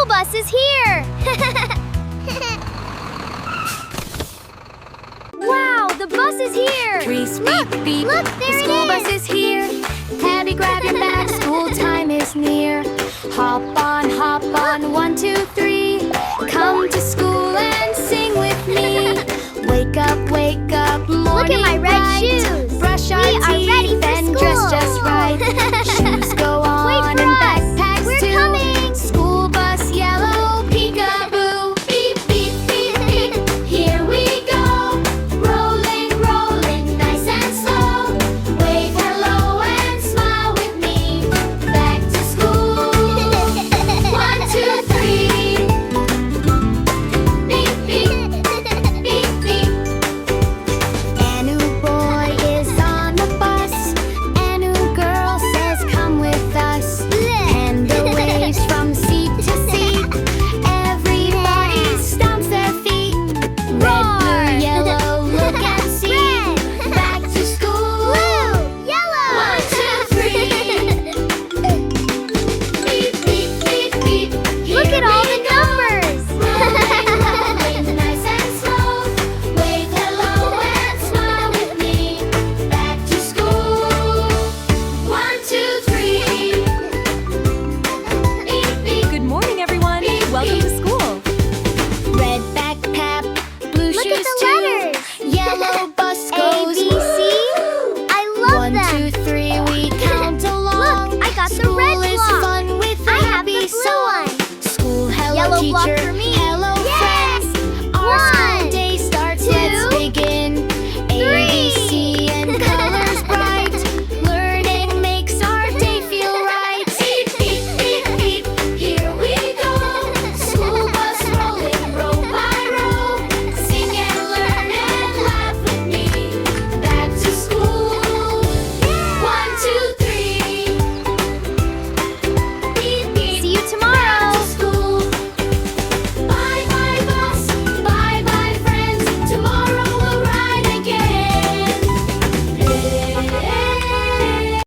school bus is here! Wow, the bus is here! Look, beep, look, the there school it bus is here. Abby, grab your bag, school time is near. Hop on, 1, 2, 3. Come to school and sing with me. Wake up, morning Look at my red light. shoes. Brush our We are teeth.